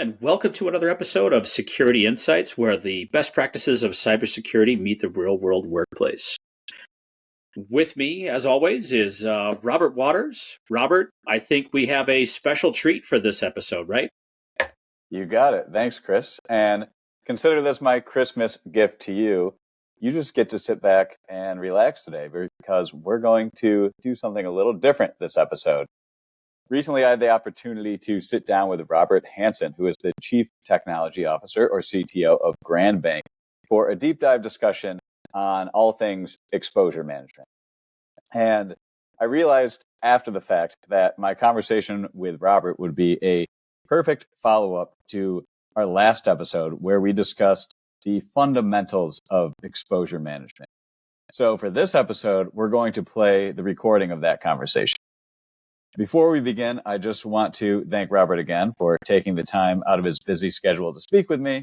and welcome to another episode of Security Insights, where the best practices of cybersecurity meet the real-world workplace. With me, as always, is Robert Waters. Robert, I think we have a special treat for this episode, right? You got it. Thanks, Chris. And consider this my Christmas gift to you. You just get to sit back and relax today because we're going to do something a little different this episode. Recently, I had the opportunity to sit down with Robert Hanson, who is the Chief Technology Officer, or CTO, of Grand Bank, for a deep dive discussion on all things exposure management. And I realized after the fact that my conversation with Robert would be a perfect follow-up to our last episode where we discussed the fundamentals of exposure management. So for this episode, we're going to play the recording of that conversation. Before we begin, I just want to thank Robert again for taking the time out of his busy schedule to speak with me.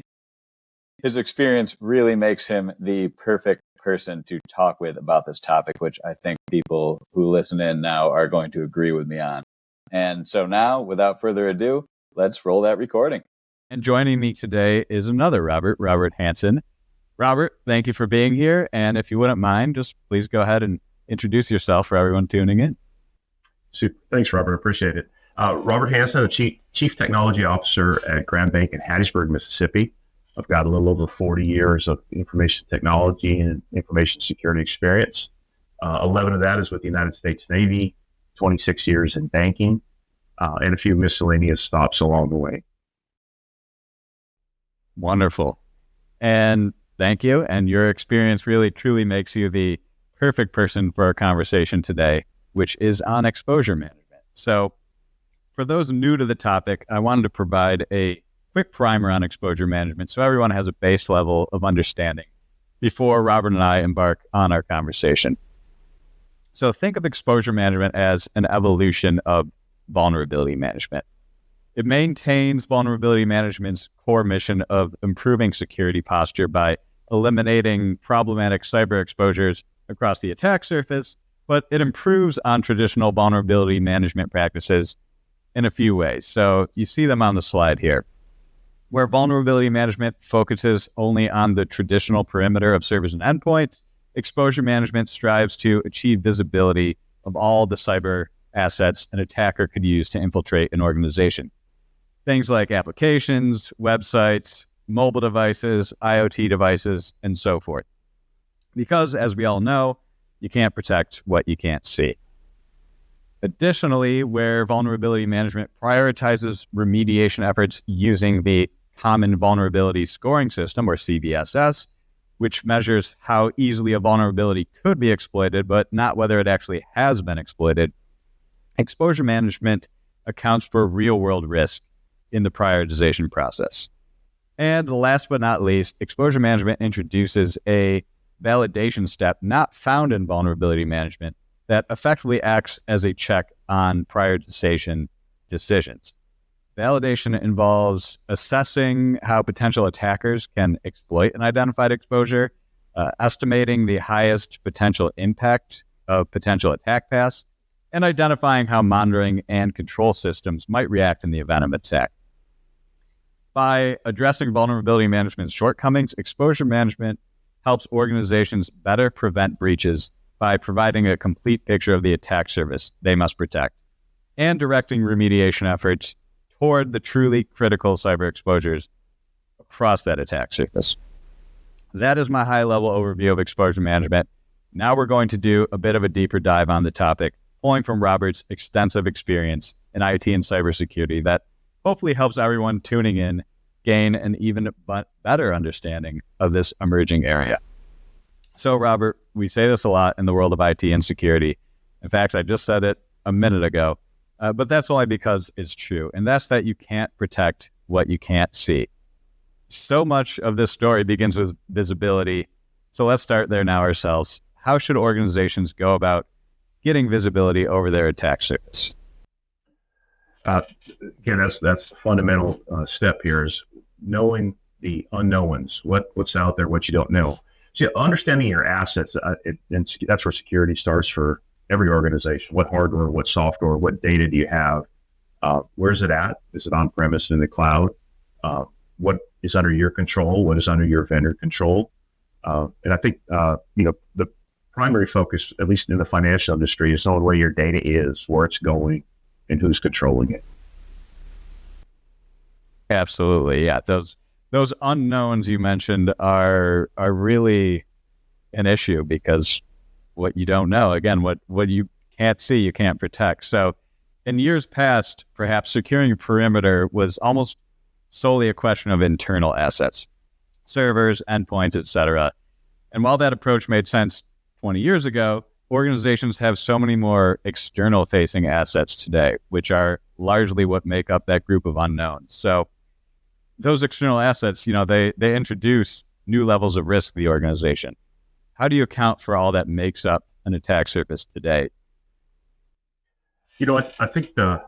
His experience really makes him the perfect person to talk with about this topic, which I think people who listen in now are going to agree with me on. And so now, without further ado, let's roll that recording. And joining me today is another Robert Hanson. Robert, thank you for being here. And if you wouldn't mind, just please go ahead and introduce yourself for everyone tuning in. Super. Thanks, Robert. Appreciate it. Robert Hanson, the Chief Technology Officer at Grand Bank in Hattiesburg, Mississippi. I've got a little over 40 years of information technology and information security experience. 11 of that is with the United States Navy, 26 years in banking, and a few miscellaneous stops along the way. Wonderful. And thank you. And your experience really, truly makes you the perfect person for our conversation today, which is on exposure management. So for those new to the topic, I wanted to provide a quick primer on exposure management so everyone has a base level of understanding before Robert and I embark on our conversation. So think of exposure management as an evolution of vulnerability management. It maintains vulnerability management's core mission of improving security posture by eliminating problematic cyber exposures across the attack surface, but it improves on traditional vulnerability management practices in a few ways. So you see them on the slide here. Where vulnerability management focuses only on the traditional perimeter of servers and endpoints, exposure management strives to achieve visibility of all the cyber assets an attacker could use to infiltrate an organization. Things like applications, websites, mobile devices, IoT devices, and so forth. Because, as we all know, you can't protect what you can't see. Additionally, where vulnerability management prioritizes remediation efforts using the Common Vulnerability Scoring System, or CVSS, which measures how easily a vulnerability could be exploited, but not whether it actually has been exploited, exposure management accounts for real-world risk in the prioritization process. And last but not least, exposure management introduces a validation step not found in vulnerability management that effectively acts as a check on prioritization decisions. Validation involves assessing how potential attackers can exploit an identified exposure, estimating the highest potential impact of potential attack paths, and identifying how monitoring and control systems might react in the event of attack. By addressing vulnerability management's shortcomings, exposure management helps organizations better prevent breaches by providing a complete picture of the attack surface they must protect and directing remediation efforts toward the truly critical cyber exposures across that attack surface. That is my high-level overview of exposure management. Now we're going to do a bit of a deeper dive on the topic, pulling from Robert's extensive experience in IT and cybersecurity that hopefully helps everyone tuning in gain an even better understanding of this emerging area. So, Robert, we say this a lot in the world of IT and security. In fact, I just said it a minute ago, but that's only because it's true. And that's that you can't protect what you can't see. So much of this story begins with visibility. So let's start there now ourselves. How should organizations go about getting visibility over their attack surface? Again, that's the fundamental step here is knowing the unknowns, what's out there, what you don't know. So understanding your assets, and that's where security starts for every organization. What hardware, what software, what data do you have? Where's it at? Is it on-premise in the cloud? what is under your control, what is under your vendor control. And I think, the primary focus, at least in the financial industry, is knowing where your data is, where it's going, and who's controlling it. Absolutely. Yeah. Those unknowns you mentioned are really an issue, because what you don't know, again, what you can't see, you can't protect. So in years past, perhaps securing a perimeter was almost solely a question of internal assets, servers, endpoints, etc. And while that approach made sense 20 years ago, organizations have so many more external facing assets today, which are largely what make up that group of unknowns. So those external assets, they introduce new levels of risk to the organization. How do you account for all that makes up an attack surface today? I think the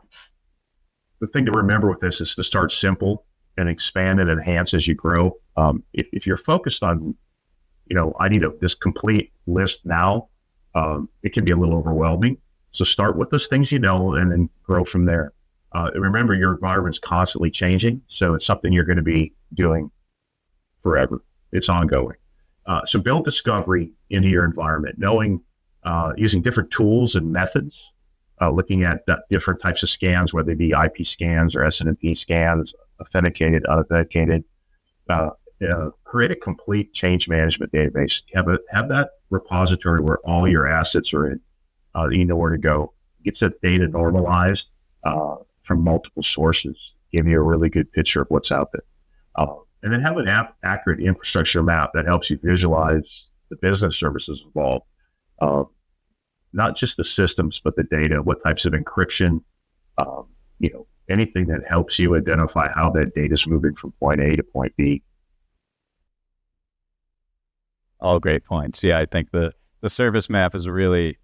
thing to remember with this is to start simple and expand and enhance as you grow. If you're focused on, I need this complete list now, it can be a little overwhelming. So start with those things and then grow from there. Remember, your environment's constantly changing, so it's something you're going to be doing forever. It's ongoing. So build discovery into your environment, knowing, using different tools and methods, looking at different types of scans, whether they be IP scans or SNMP scans, authenticated, unauthenticated. Create a complete change management database. Have that repository where all your assets are in. You know where to go. Get that data normalized from multiple sources. Give you a really good picture of what's out there. And then have an accurate infrastructure map that helps you visualize the business services involved. Not just the systems, but the data, what types of encryption, anything that helps you identify how that data is moving from point A to point B. All great points. Yeah, I think the service map is a really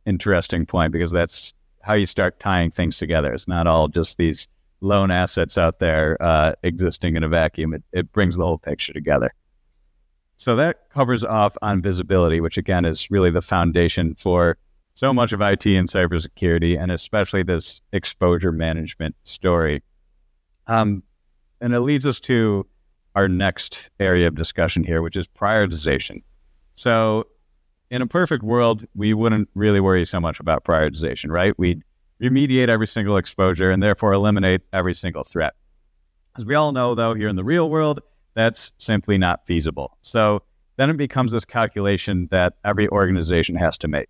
interesting point, because that's how you start tying things together. It's not all just these lone assets out there existing in a vacuum. It brings the whole picture together. So that covers off on visibility, which again is really the foundation for so much of IT and cybersecurity, and especially this exposure management story. And it leads us to our next area of discussion here, which is prioritization. So in a perfect world, we wouldn't really worry so much about prioritization, right? We'd remediate every single exposure and therefore eliminate every single threat. As we all know, though, here in the real world, that's simply not feasible. So then it becomes this calculation that every organization has to make.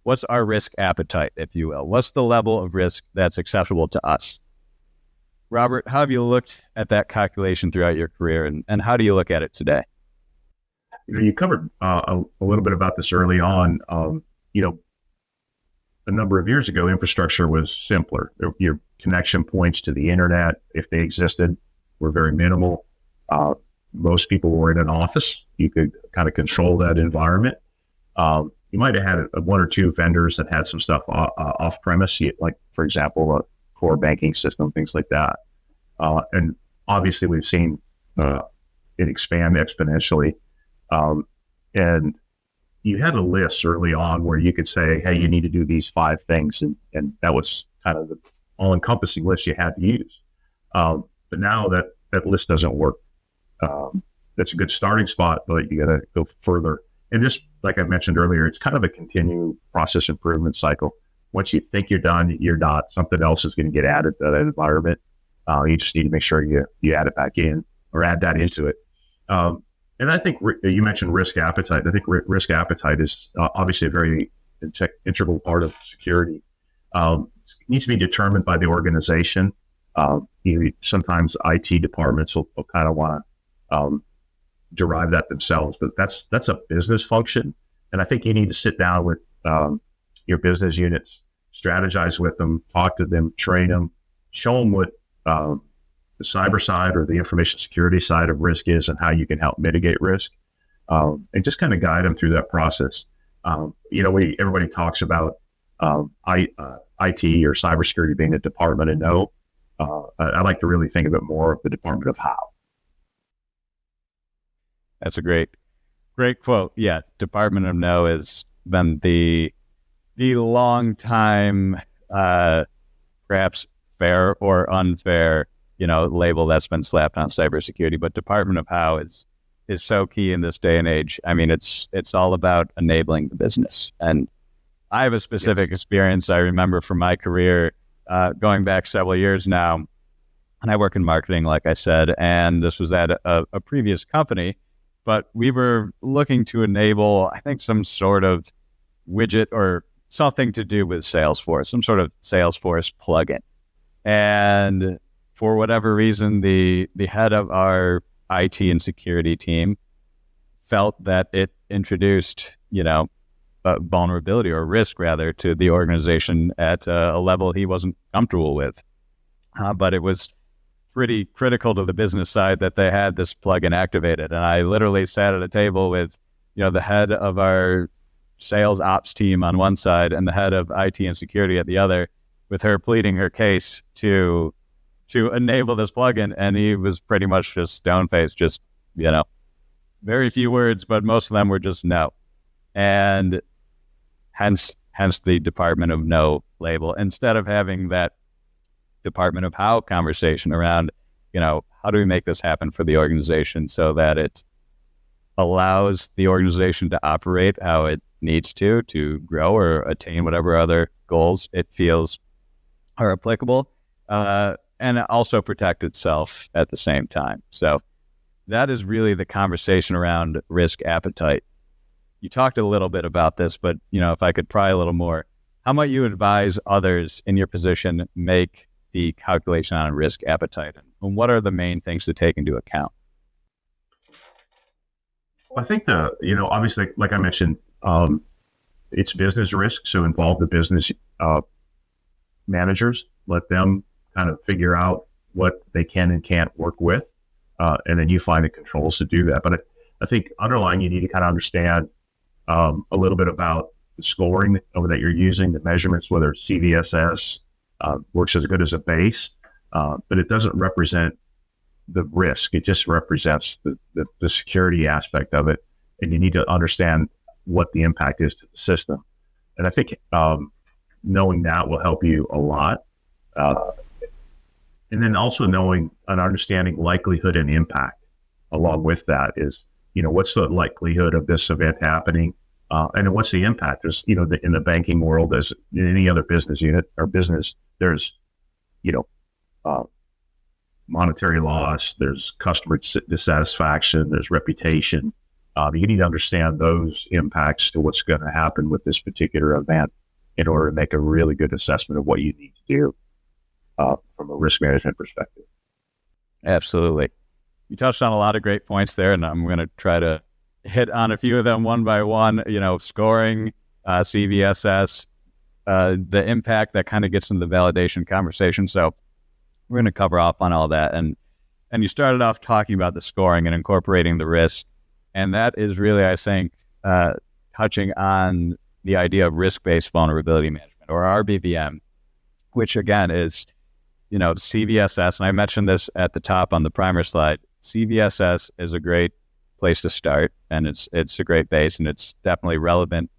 What's our risk appetite, if you will? What's the level of risk that's acceptable to us? Robert, how have you looked at that calculation throughout your career, and how do you look at it today? You covered a little bit about this early on. A number of years ago, infrastructure was simpler. Your connection points to the internet, if they existed, were very minimal. Most people were in an office. You could kind of control that environment. You might have had one or two vendors that had some stuff off premise, like, for example, a core banking system, things like that. And obviously, we've seen it expand exponentially. And you had a list early on where you could say, hey, you need to do these 5 things. And that was kind of the all-encompassing list you had to use. But now that list doesn't work. That's a good starting spot, but you got to go further. And just like I mentioned earlier, it's kind of a continued process improvement cycle. Once you think you're done, you're not. Something else is going to get added to that environment. You just need to make sure you add it back in or add that into it. And I think you mentioned risk appetite. I think risk appetite is obviously a very integral part of security. It needs to be determined by the organization. Sometimes IT departments will kind of want to derive that themselves, but that's a business function. And I think you need to sit down with your business units, strategize with them, talk to them, train them, show them what the cyber side or the information security side of risk is and how you can help mitigate risk, and just kind of guide them through that process. Everybody talks about IT or cybersecurity being a department of no. I like to really think of it more of the department of how. That's a great quote. Yeah, Department of No has been the long time, perhaps fair or unfair, label that's been slapped on cybersecurity, but department of how is so key in this day and age. I mean, it's all about enabling the business. And I have a specific experience I remember from my career going back several years now. And I work in marketing, like I said, and this was at a previous company, but we were looking to enable, I think, some sort of widget or something to do with Salesforce, some sort of Salesforce plugin. And for whatever reason, the head of our IT and security team felt that it introduced, a vulnerability or risk rather to the organization at a level he wasn't comfortable with. But it was pretty critical to the business side that they had this plugin activated. And I literally sat at a table with, the head of our sales ops team on one side and the head of IT and security at the other, with her pleading her case to enable this plugin. And he was pretty much just stone-faced, just, very few words, but most of them were just no. And hence the Department of No label. Instead of having that Department of How conversation around, how do we make this happen for the organization so that it allows the organization to operate how it needs to grow or attain whatever other goals it feels are applicable, and also protect itself at the same time. So that is really the conversation around risk appetite. You talked a little bit about this, but if I could pry a little more, how might you advise others in your position make the calculation on risk appetite, and what are the main things to take into account? I think obviously, like I mentioned, it's business risk. So involve the business managers, let them kind of figure out what they can and can't work with. And then you find the controls to do that. But I think underlying, you need to kind of understand a little bit about the scoring that you're using, the measurements, whether it's CVSS, works as good as a base, but it doesn't represent the risk. It just represents the security aspect of it. And you need to understand what the impact is to the system. And I think knowing that will help you a lot. And then also knowing and understanding likelihood and impact along with that is, what's the likelihood of this event happening? And what's the impact? There's, in the banking world, as in any other business unit or business, there's, monetary loss, there's customer dissatisfaction, there's reputation. You need to understand those impacts to what's going to happen with this particular event in order to make a really good assessment of what you need to do from a risk management perspective. Absolutely. You touched on a lot of great points there, and I'm going to try to hit on a few of them one by one. Scoring, CVSS, the impact that kind of gets into the validation conversation. So we're going to cover off on all that. And you started off talking about the scoring and incorporating the risk. And that is really, I think, touching on the idea of risk-based vulnerability management, or RBVM, which again is, CVSS. And I mentioned this at the top on the primer slide. CVSS is a great place to start, and it's a great base, and it's definitely relevant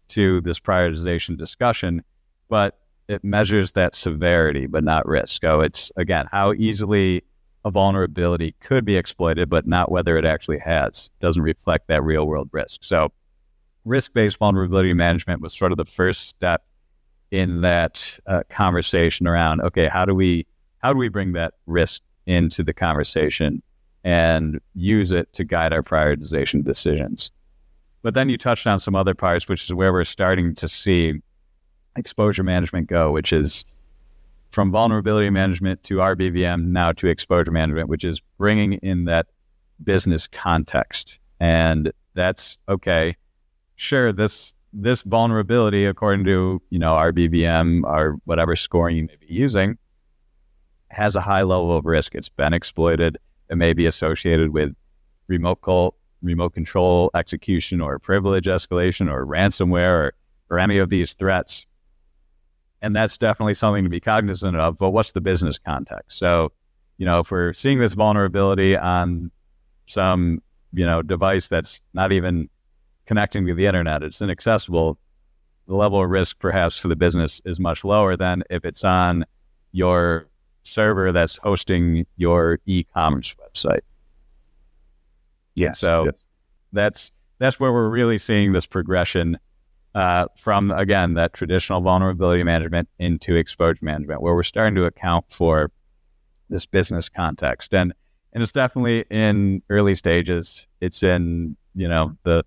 to this prioritization discussion, but it measures that severity, but not risk. So it's, again, how easily a vulnerability could be exploited, but not whether it actually has. It doesn't reflect that real world risk. So risk-based vulnerability management was sort of the first step in that conversation around, okay, how do we bring that risk into the conversation and use it to guide our prioritization decisions? But then you touched on some other parts, which is where we're starting to see exposure management go, which is from vulnerability management to RBVM, now to exposure management, which is bringing in that business context. And that's, okay, sure, this vulnerability, according to, RBVM or whatever scoring you may be using, has a high level of risk. It's been exploited. It may be associated with remote control execution or privilege escalation or ransomware or any of these threats. And that's definitely something to be cognizant of, but what's the business context? So, if we're seeing this vulnerability on some, device that's not even connecting to the internet, it's inaccessible, the level of risk perhaps for the business is much lower than if it's on your server that's hosting your e-commerce website. Yes. So yes. that's where we're really seeing this progression from, again, that traditional vulnerability management into exposure management, where we're starting to account for this business context. And it's definitely in early stages. It's in, the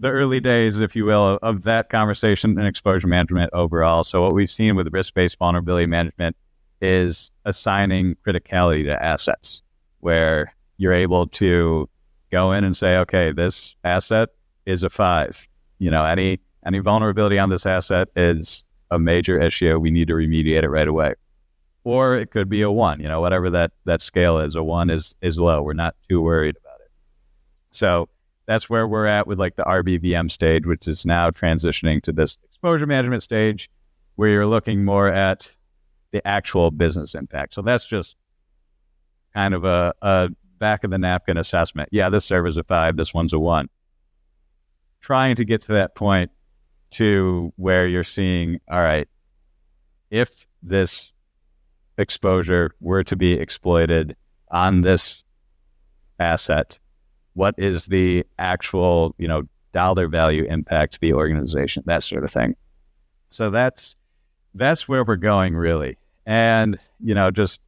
early days, if you will, of that conversation and exposure management overall. So what we've seen with risk-based vulnerability management is assigning criticality to assets, where you're able to go in and say, okay, this asset is a 5. Any vulnerability on this asset is a major issue. We need to remediate it right away. Or it could be a 1, whatever that scale is. A 1 is low. We're not too worried about it. So that's where we're at with like the RBVM stage, which is now transitioning to this exposure management stage, where you're looking more at the actual business impact. So that's just kind of a back of the napkin assessment. Yeah, this server's a 5, this one's a 1. Trying to get to that point to where you're seeing, all right, if this exposure were to be exploited on this asset, what is the actual, dollar value impact to the organization, that sort of thing. So that's where we're going, really. And, just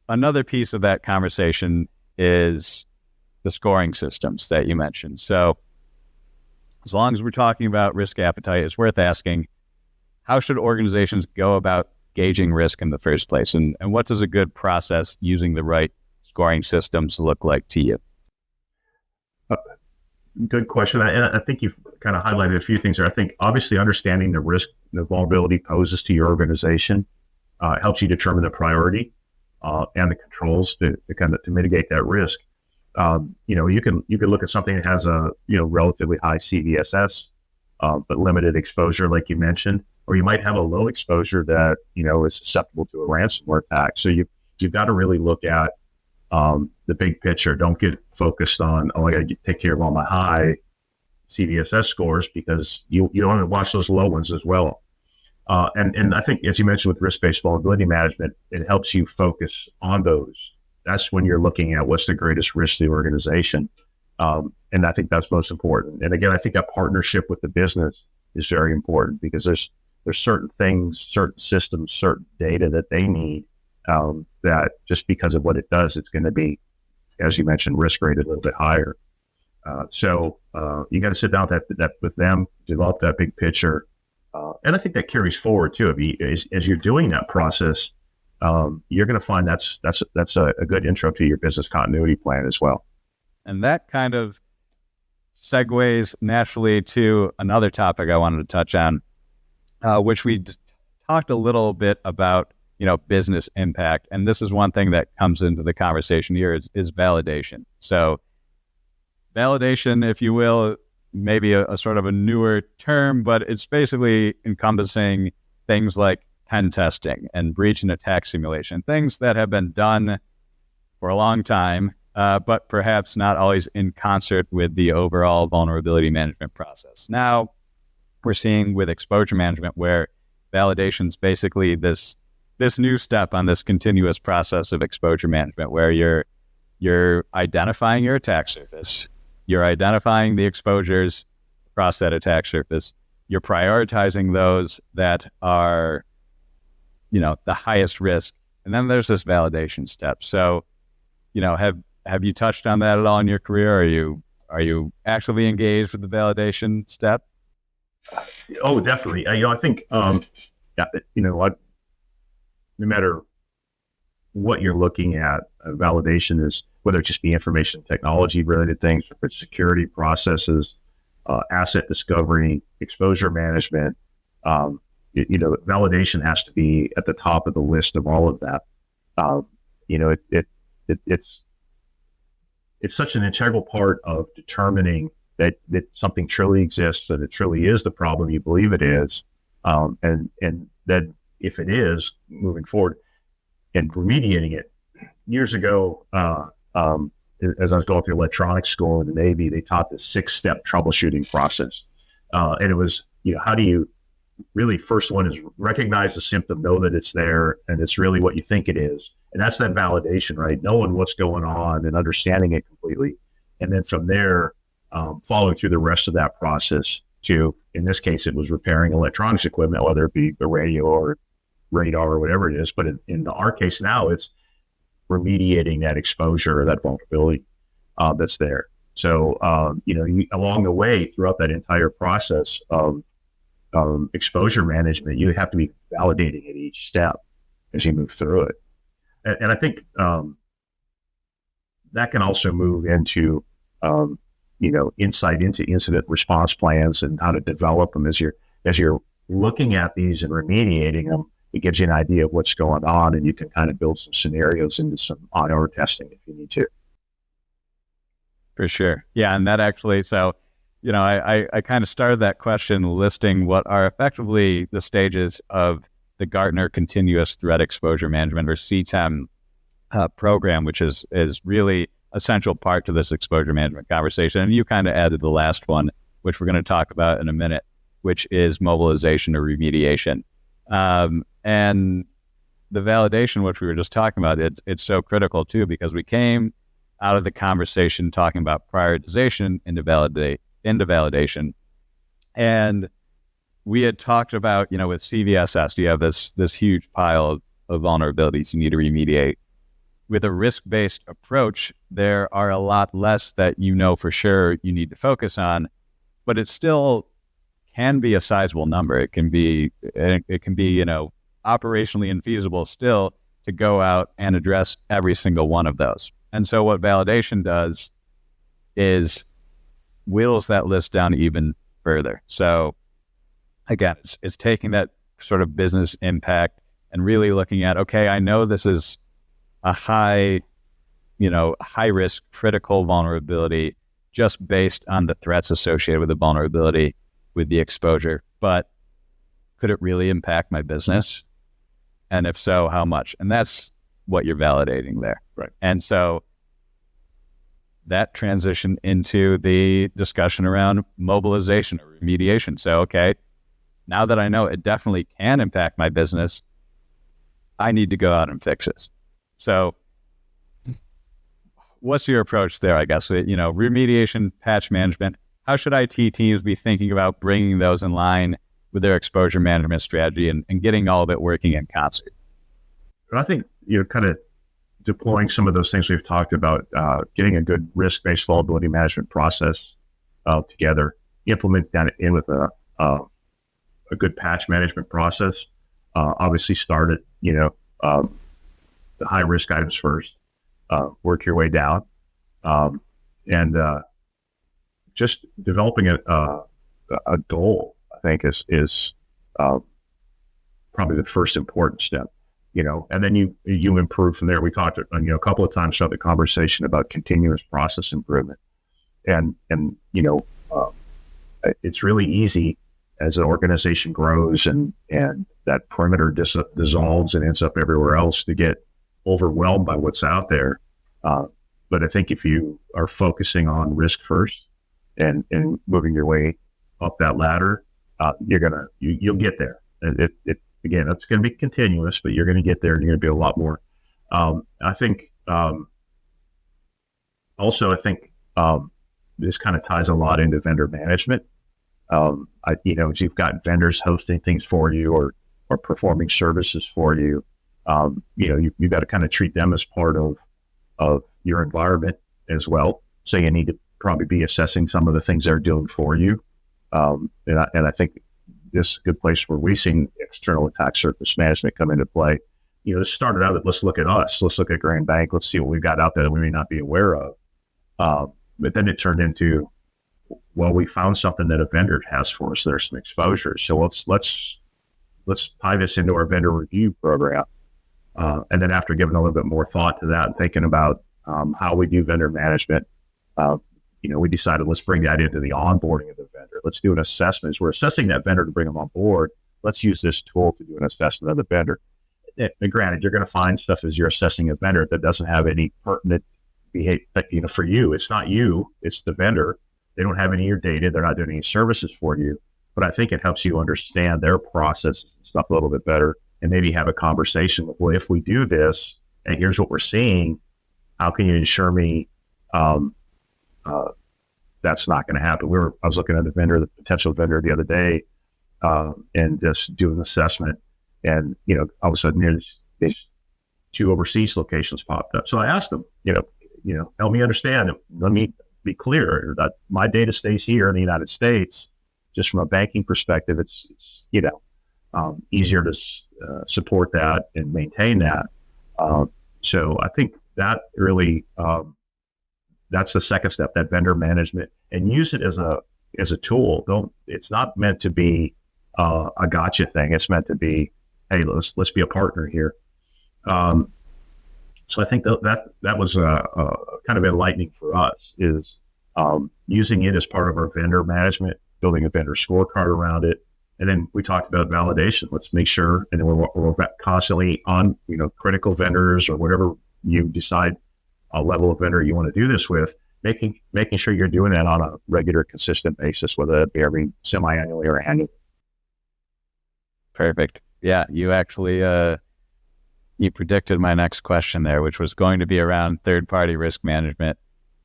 another piece of that conversation is the scoring systems that you mentioned. So as long as we're talking about risk appetite, it's worth asking, how should organizations go about gauging risk in the first place? And what does a good process using the right scoring systems look like to you? Good question. I think you've kind of highlighted a few things there. I think obviously understanding the risk the vulnerability poses to your organization helps you determine the priority and the controls to mitigate that risk. You can look at something that has a relatively high CVSS, but limited exposure, like you mentioned, or you might have a low exposure that is susceptible to a ransomware attack. So you've got to really look at the big picture. Don't get focused on, I got to take care of all my high CVSS scores, because you want to watch those low ones as well. And I think, as you mentioned with risk-based vulnerability management, it helps you focus on those. That's when you're looking at what's the greatest risk to the organization. And I think that's most important. And again, I think that partnership with the business is very important, because there's certain things, certain systems, certain data that they need that just because of what it does, it's going to be, as you mentioned, risk rated a little bit higher. So you got to sit down with them, develop that big picture. And I think that carries forward too. As you're doing that process, you're going to find that's a good intro to your business continuity plan as well. And that kind of segues naturally to another topic I wanted to touch on, which we talked a little bit about, business impact. And this is one thing that comes into the conversation here is validation. So validation, if you will, maybe a sort of a newer term, but it's basically encompassing things like pen testing and breach and attack simulation, things that have been done for a long time, but perhaps not always in concert with the overall vulnerability management process. Now, we're seeing with exposure management where validation is basically this new step on this continuous process of exposure management, where you're identifying your attack surface, you're identifying the exposures across that attack surface, you're prioritizing those that are, the highest risk, and then there's this validation step. So, have you touched on that at all in your career? Are you actively engaged with the validation step? Oh, definitely. I think, no matter what you're looking at, validation is, whether it just be information technology related things, or it's security processes, asset discovery, exposure management, validation has to be at the top of the list of all of that. It's such an integral part of determining that something truly exists, that it truly is the problem you believe it is, and that if it is, moving forward and remediating it. Years ago, as I was going through electronics school in the Navy, they taught this 6-step troubleshooting process, and it was, how do you really first one is recognize the symptom, know that it's there, and it's really what you think it is. And that's that validation, right? Knowing what's going on and understanding it completely. And then from there, following through the rest of that process to, in this case, it was repairing electronics equipment, whether it be a radio or radar or whatever it is. But in our case now, it's remediating that exposure or that vulnerability that's there. So, along the way, throughout that entire process of exposure management, you have to be validating at each step as you move through it. And I think that can also move into, insight into incident response plans and how to develop them as you're looking at these and remediating them. It gives you an idea of what's going on, and you can kind of build some scenarios into some on-order testing if you need to. For sure. Yeah. And that actually, so, I kind of started that question listing what are effectively the stages of the Gartner Continuous Threat Exposure Management, or CTEM program, which is really essential part to this exposure management conversation. And you kind of added the last one, which we're going to talk about in a minute, which is mobilization or remediation. And the validation, which we were just talking about, it's so critical too, because we came out of the conversation talking about prioritization into validation. And we had talked about, with CVSS, you have this huge pile of vulnerabilities you need to remediate. With a risk-based approach, there are a lot less that for sure you need to focus on, but it still can be a sizable number. It can be, operationally infeasible still to go out and address every single one of those. And so what validation does is whittles that list down even further. So again, it's taking that sort of business impact and really looking at, okay, I know this is a high risk critical vulnerability just based on the threats associated with the vulnerability, with the exposure, but could it really impact my business? And if so, how much? And that's what you're validating there. Right. And so that transitioned into the discussion around mobilization or remediation. So, okay, now that I know it definitely can impact my business, I need to go out and fix this. So what's your approach there, I guess? Remediation, patch management, how should IT teams be thinking about bringing those in line with their exposure management strategy and getting all of it working in concert? I think, kind of deploying some of those things we've talked about, getting a good risk-based vulnerability management process together, implement that in with a good patch management process. Obviously start at, the high-risk items first, work your way down, and just developing a goal, I think, is probably the first important step. And then you improve from there. We talked, a couple of times throughout the conversation about continuous process improvement, and it's really easy as an organization grows and that perimeter dissolves and ends up everywhere else to get overwhelmed by what's out there. But I think if you are focusing on risk first and moving your way up that ladder, you'll get there. Again, it's going to be continuous, but you're going to get there and you're going to be a lot more. I think this kind of ties a lot into vendor management. If you've got vendors hosting things for you or performing services for you, you've got to kind of treat them as part of your environment as well. So you need to probably be assessing some of the things they're doing for you. And I think this is a good place where we've seen external attack surface management come into play. This started out with, let's look at us, let's look at Grand Bank, let's see what we've got out there that we may not be aware of. But then it turned into, well, we found something that a vendor has for us. There's some exposure. So let's tie this into our vendor review program. And then after giving a little bit more thought to that and thinking about how we do vendor management, we decided let's bring that into the onboarding of the vendor. Let's do an assessment. As we're assessing that vendor to bring them on board, let's use this tool to do an assessment of the vendor. And granted, you're going to find stuff as you're assessing a vendor that doesn't have any pertinent behavior. For you, it's not you, it's the vendor. They don't have any of your data. They're not doing any services for you. but I think it helps you understand their process and stuff a little bit better, and maybe have a conversation with, well, if we do this, and here's what we're seeing, how can you ensure me that's not going to happen? I was looking at the potential vendor the other day, and just doing an assessment, and all of a sudden these two overseas locations popped up. So I asked them, help me understand. Let me be clear that my data stays here in the United States. Just from a banking perspective, it's easier to support that and maintain that. So I think that really that's the second step, that vendor management, and use it as a tool. It's not meant to be a gotcha thing. It's meant to be, hey, let's be a partner here. So I think that was kind of enlightening for us, is using it as part of our vendor management, building a vendor scorecard around it. And then we talked about validation. Let's make sure, and then we're constantly on, critical vendors or whatever you decide a level of vendor you want to do this with, making sure you're doing that on a regular, consistent basis, whether it be every semi-annually or annually. Perfect. Yeah, you actually you predicted my next question there, which was going to be around third-party risk management.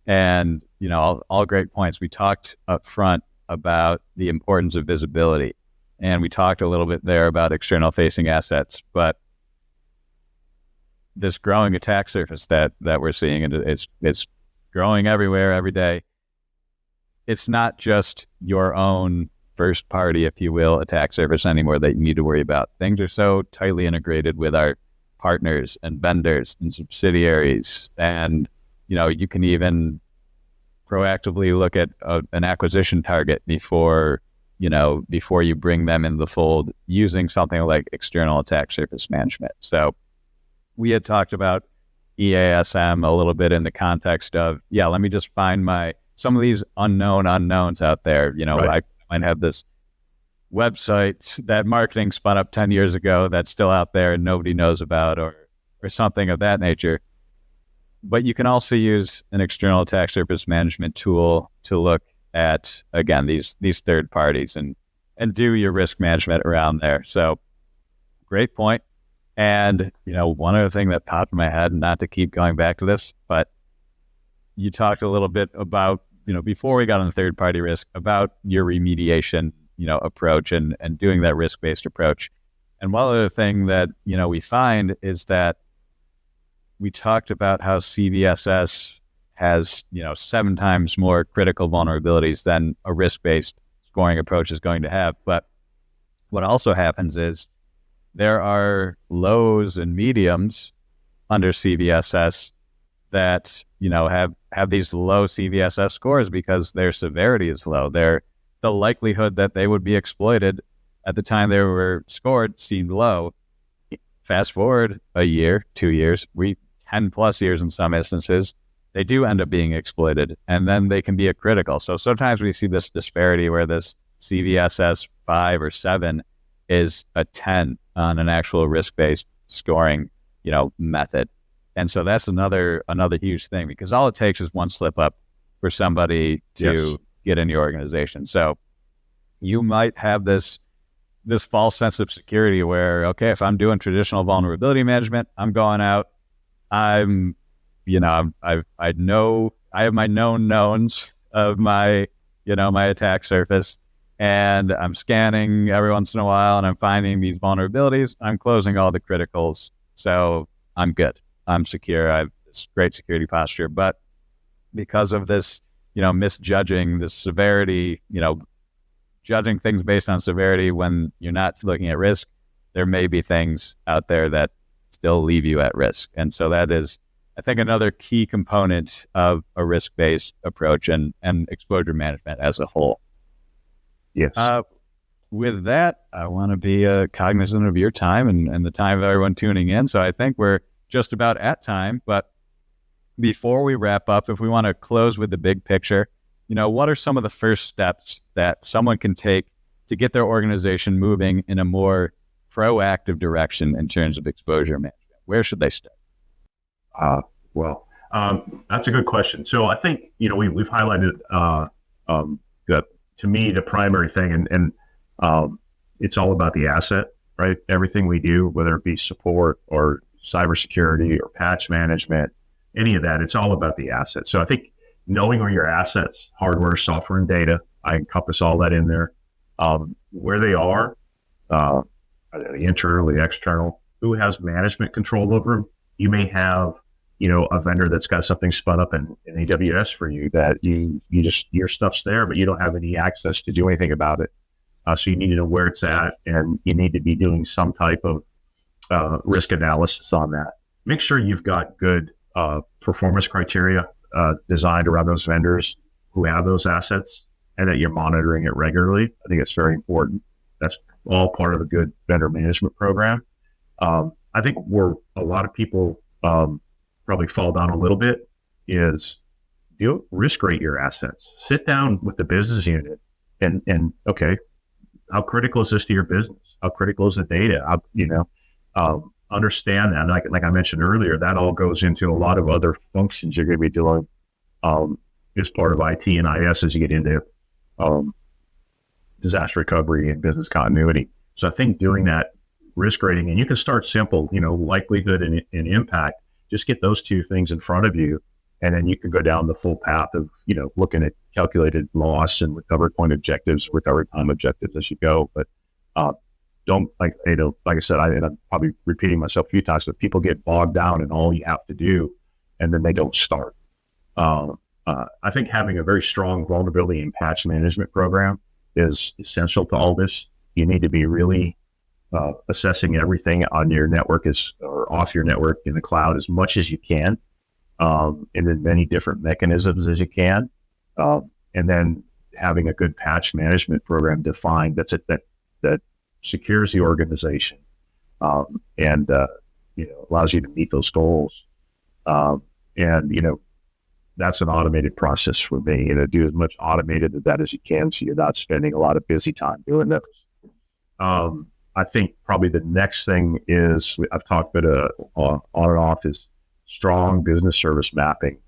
And, all great points. We talked up front about the importance of visibility, and we talked a little bit there about external-facing assets, but this growing attack surface that we're seeing, and it's growing everywhere, every day. It's not just your own first party, if you will, attack surface anymore that you need to worry about. Things are so tightly integrated with our partners and vendors and subsidiaries, and you can even proactively look at an acquisition target before you bring them in the fold, using something like external attack surface management. So we had talked about EASM a little bit in the context of, let me just find some of these unknowns out there. Right. I might have this website that marketing spun up 10 years ago that's still out there and nobody knows about, or something of that nature. But you can also use an external attack surface management tool to look at, again, these third parties and do your risk management around there. So great point. And, one other thing that popped in my head, not to keep going back to this, but you talked a little bit about, before we got on the third party risk, about your remediation, approach and doing that risk-based approach. And one other thing that, we find is that we talked about how CVSS has, 7 times more critical vulnerabilities than a risk-based scoring approach is going to have. But what also happens is there are lows and mediums under CVSS that, have these low CVSS scores because their severity is low. The likelihood that they would be exploited at the time they were scored seemed low. Fast forward a year, 2 years, 10 plus years in some instances, they do end up being exploited, and then they can be a critical. So sometimes we see this disparity where this CVSS 5 or 7 is a 10 on an actual risk-based scoring, method. And so that's another huge thing, because all it takes is one slip up for somebody to get in your organization. So you might have this false sense of security where, okay, if I'm doing traditional vulnerability management, I'm going out, I have my known knowns of my attack surface, and I'm scanning every once in a while and I'm finding these vulnerabilities. I'm closing all the criticals. So I'm good. I'm secure. I have this great security posture. But because of this, misjudging the severity, judging things based on severity when you're not looking at risk, there may be things out there that still leave you at risk. And so that is, I think, another key component of a risk-based approach and exposure management as a whole. Yes. With that, I want to be cognizant of your time and the time of everyone tuning in. So I think we're just about at time. But before we wrap up, if we want to close with the big picture, what are some of the first steps that someone can take to get their organization moving in a more proactive direction in terms of exposure management? Where should they start? That's a good question. So I think, we've highlighted that, to me, the primary thing, and It's all about the asset, right? Everything we do, whether it be support or cybersecurity or patch management, any of that, it's all about the asset. So I think knowing where your assets, hardware, software, and data, I encompass all that in there, where they are, uh, the internal, the external, who has management control over them. You may have, a vendor that's got something spun up in AWS for you that you just, your stuff's there, but you don't have any access to do anything about it. So you need to know where it's at, and you need to be doing some type of risk analysis on that. Make sure you've got good performance criteria designed around those vendors who have those assets, and that you're monitoring it regularly. I think it's very important. That's all part of a good vendor management program. I think where a lot of people probably fall down a little bit is risk rate your assets. Sit down with the business unit and okay, how critical is this to your business? How critical is the data? Understand that. Like I mentioned earlier, that all goes into a lot of other functions you're going to be doing as part of IT and IS as you get into disaster recovery and business continuity. So I think doing that risk rating, and you can start simple, likelihood and impact, just get those two things in front of you. And then you can go down the full path of, looking at calculated loss and recovery point objectives, recovery time objectives as you go. But don't, like I said, I'm probably repeating myself a few times, but people get bogged down in all you have to do, and then they don't start. I think having a very strong vulnerability and patch management program is essential to all this. You need to be really assessing everything on your network or off your network in the cloud as much as you can, and in many different mechanisms as you can, and then having a good patch management program defined that secures the organization, and allows you to meet those goals, and that's an automated process for me. Do as much automated of that as you can, so you're not spending a lot of busy time doing this. I think probably the next thing is, I've talked about on and off, is strong business service mapping.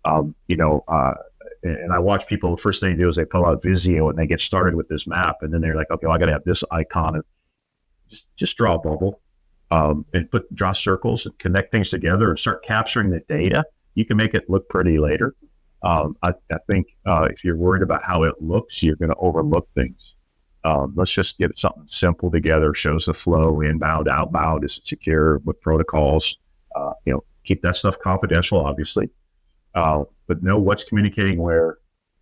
And I watch people, the first thing they do is they pull out Visio and they get started with this map, and then they're like, okay, well, I got to have this icon, and just draw a bubble, and draw circles and connect things together and start capturing the data. You can make it look pretty later. I think if you're worried about how it looks, you're going to overlook things. Let's just get something simple together, shows the flow, inbound, outbound, is it secure, with protocols, keep that stuff confidential, obviously, but know what's communicating where.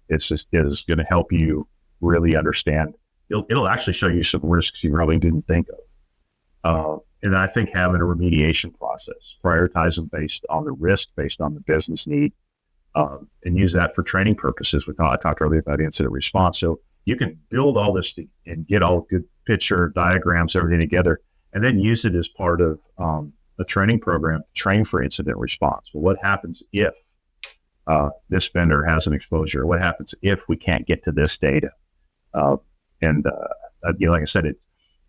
It's just is going to help you really understand. It'll actually show you some risks you probably didn't think of. And I think having a remediation process, prioritize them based on the risk, based on the business need, and use that for training purposes. I talked earlier about incident response. So you can build all this and get all good picture, diagrams, everything together, and then use it as part of a training program to train for incident response. Well, what happens if this vendor has an exposure? What happens if we can't get to this data? Like I said,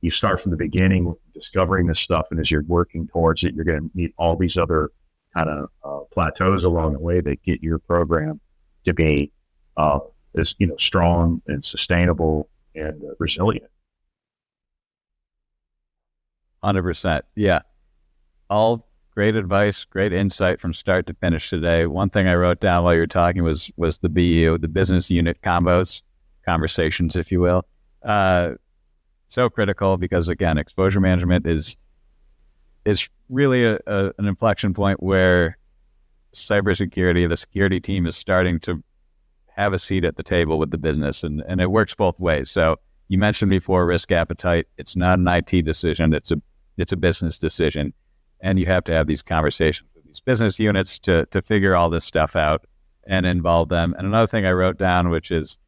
you start from the beginning, discovering this stuff, and as you're working towards it, you're going to meet all these other kind of plateaus along the way that get your program to be as strong and sustainable and resilient. 100%. Yeah. All great advice, great insight from start to finish today. One thing I wrote down while you were talking was the BU, the business unit conversations, if you will. So critical because, again, exposure management is really an inflection point where cybersecurity, the security team, is starting to have a seat at the table with the business, and it works both ways. So you mentioned before risk appetite. It's not an IT decision. It's a business decision, and you have to have these conversations with these business units to figure all this stuff out and involve them. And another thing I wrote down, which is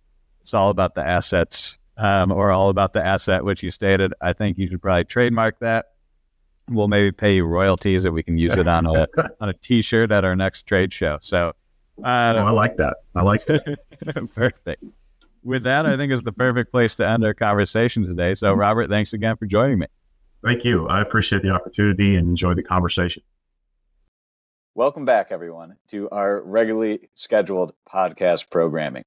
it's all about the assets, or all about the asset, which you stated. I think you should probably trademark that. We'll maybe pay you royalties if we can use it on a T-shirt at our next trade show. So, I like that. Perfect. With that, I think is the perfect place to end our conversation today. So, Robert, thanks again for joining me. Thank you. I appreciate the opportunity and enjoy the conversation. Welcome back, everyone, to our regularly scheduled podcast programming.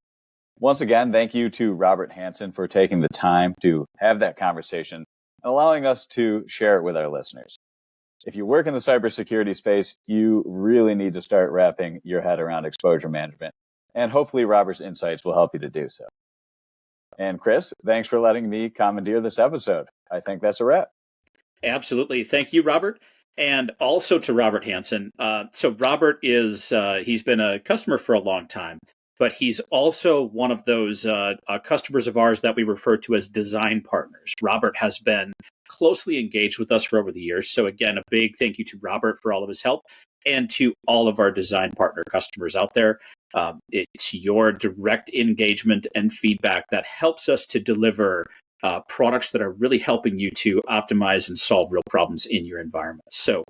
Once again, thank you to Robert Hanson for taking the time to have that conversation and allowing us to share it with our listeners. If you work in the cybersecurity space, you really need to start wrapping your head around exposure management. And hopefully Robert's insights will help you to do so. And Chris, thanks for letting me commandeer this episode. I think that's a wrap. Absolutely. Thank you, Robert. And also to Robert Hanson. So Robert he's been a customer for a long time, but he's also one of those customers of ours that we refer to as design partners. Robert has been closely engaged with us for over the years. So again, a big thank you to Robert for all of his help and to all of our design partner customers out there. It's your direct engagement and feedback that helps us to deliver products that are really helping you to optimize and solve real problems in your environment. So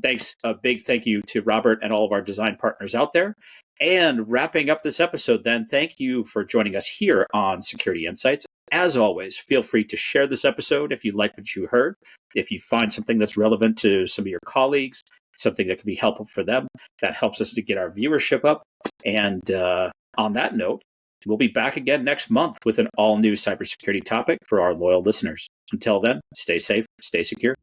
thanks, a big thank you to Robert and all of our design partners out there. And wrapping up this episode then, thank you for joining us here on Security Insights. As always, feel free to share this episode if you like what you heard. If you find something that's relevant to some of your colleagues, something that could be helpful for them, that helps us to get our viewership up. And on that note, we'll be back again next month with an all-new cybersecurity topic for our loyal listeners. Until then, stay safe, stay secure.